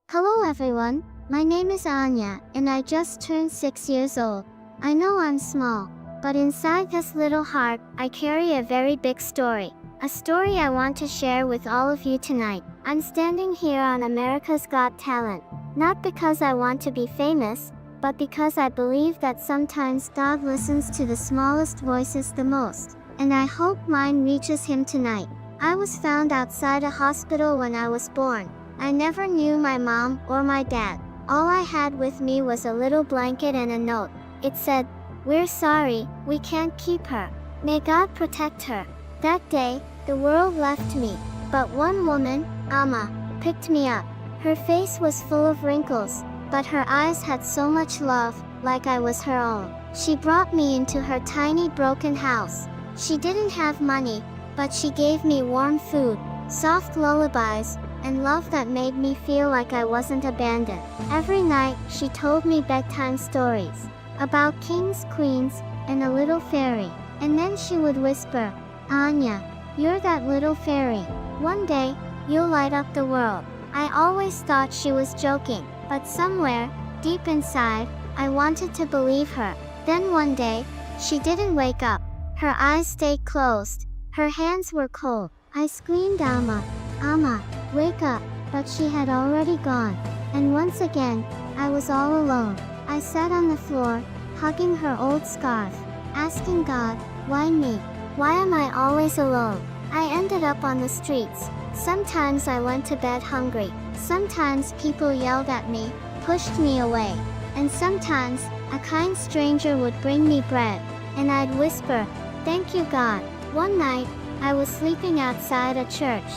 Hello everyone, my name is Anya, and I just turned 6 years old. I know I'm small, but inside this little heart, I carry a very big story. A story I want to share with all of you tonight. I'm standing here on America's Got Talent, not because I want to be famous, but because I believe that sometimes God listens to the smallest voices the most, and I hope mine reaches him tonight. I was found outside a hospital when I was born. I never knew my mom or my dad. All I had with me was a little blanket and a note. It said, "We're sorry, we can't keep her. May God protect her." That day, the world left me, but one woman, Amma, picked me up. Her face was full of wrinkles, but her eyes had so much love, like I was her own. She brought me into her tiny broken house. She didn't have money, but she gave me warm food, soft lullabies, and love that made me feel like I wasn't abandoned. Every night, she told me bedtime stories about kings, queens, and a little fairy. And then she would whisper, "Anya, you're that little fairy. One day, you'll light up the world." I always thought she was joking, but somewhere, deep inside, I wanted to believe her. Then one day, she didn't wake up. Her eyes stayed closed. Her hands were cold. I screamed, "Amma, Amma, wake up," but she had already gone. And once again, I was all alone. I sat on the floor, hugging her old scarf, asking God, why me? Why am I always alone? I ended up on the streets. Sometimes I went to bed hungry. Sometimes people yelled at me, pushed me away. And sometimes, a kind stranger would bring me bread, and I'd whisper, "Thank you, God." One night, I was sleeping outside a church,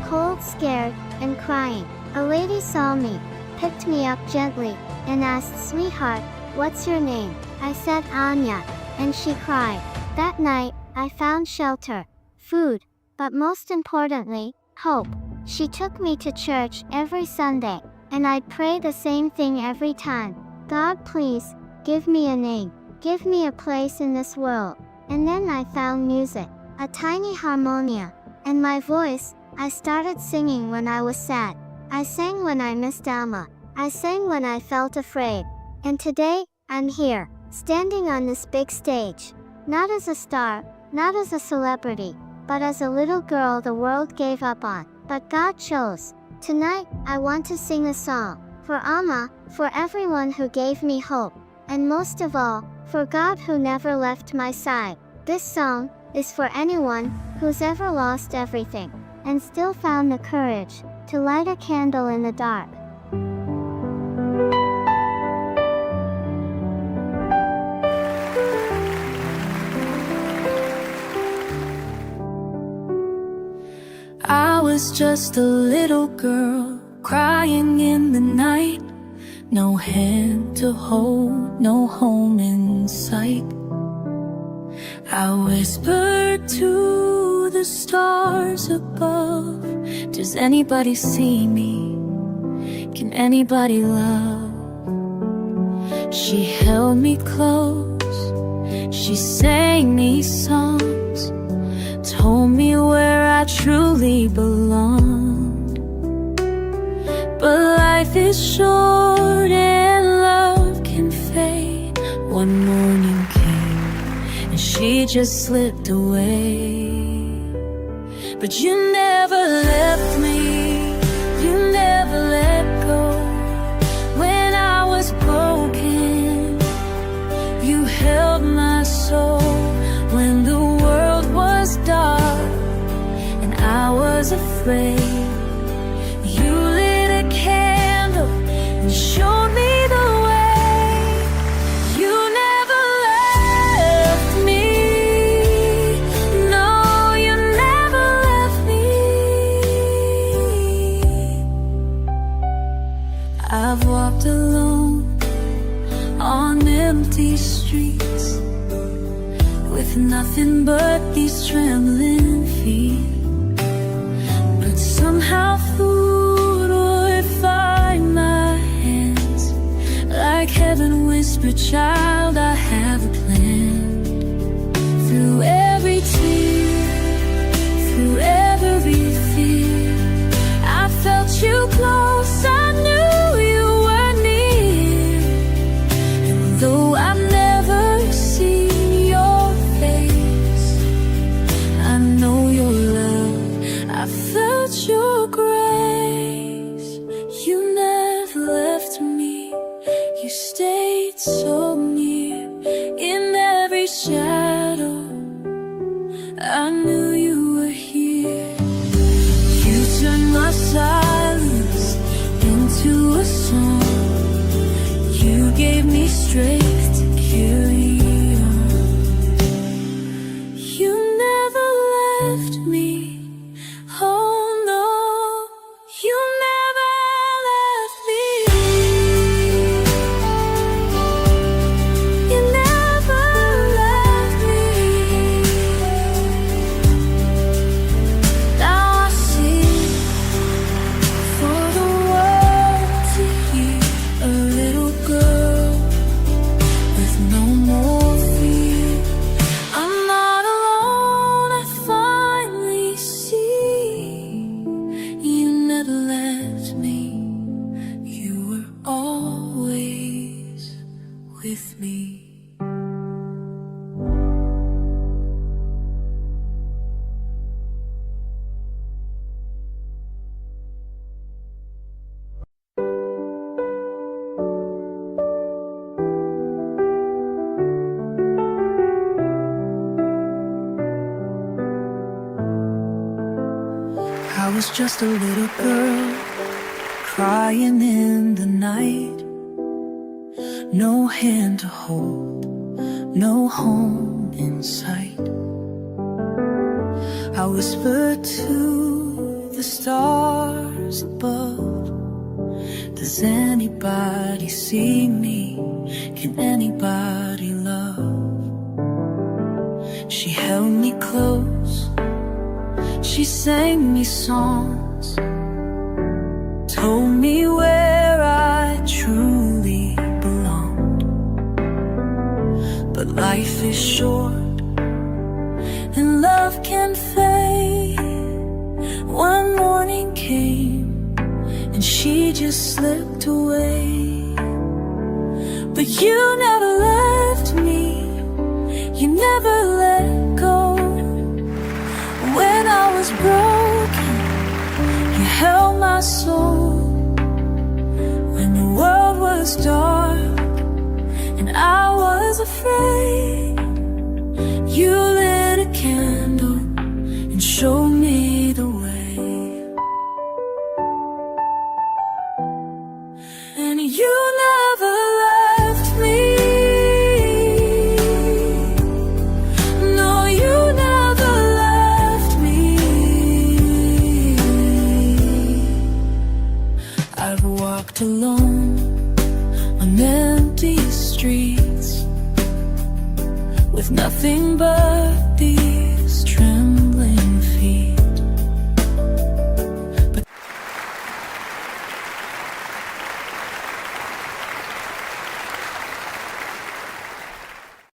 cold, scared, and crying. A lady saw me, picked me up gently, and asked, "Sweetheart, what's your name?" I said, "Anya," and she cried. That night, I found shelter, food, but most importantly, hope. She took me to church every Sunday, and I'd pray the same thing every time. "God, please, give me a name. Give me a place in this world." And then I found music, a tiny harmonia, and my voice. I started singing when I was sad. I sang when I missed Amma. I sang when I felt afraid. And today, I'm here, standing on this big stage. Not as a star, not as a celebrity, but as a little girl the world gave up on, but God chose. Tonight, I want to sing a song for Amma, for everyone who gave me hope, and most of all, for God who never left my side. This song is for anyone who's ever lost everything and still found the courage to light a candle in the dark. I was just a little girl crying in the night. No hand to hold, no home in sight. I whispered to the stars above, "Does anybody see me? Can anybody love?" She held me close, she sang me songs, told me where I truly belonged. But life is short and love can fade. One morning came and she just slipped away. But you never left me, you never let go. When I was broken, you held my soul. When the world was dark and I was afraid, you lit a candle and showed me the way. You never left me, no, you never left me. I've walked alone on empty streets, with nothing but these trembling feet. But somehow food would find desperate child, I have a plan. Through every tear, through every fear, I felt you close, I knew you were near. And though I've never seen your face, I know your love, I felt your grace. You never left me, you stayed so near. In every shadow, I knew you were here. You turned my silence into a song. You gave me strength to carry on. You never left me. Oh no, you never left me. You never left me. Now I sing for the world to hear. A little girl with no more fear. I'm not alone, I finally see. You never left me, you were always with me. I was just a little girl, crying in the night. No hand to hold, no home in sight. I whispered to the stars above, does anybody see me? Can anybody love? She held me close, she sang me songs, told me where I truly belonged. But life is short and love can fade. One morning came and she just slipped away. But you never left me, you never let go. When I was broken, you held my soul. When the world was dark and I was afraid, you lit a candle and showed me the way. And you never left me. No, you never left me. I've walked alone on empty streets with nothing but these trembling feet.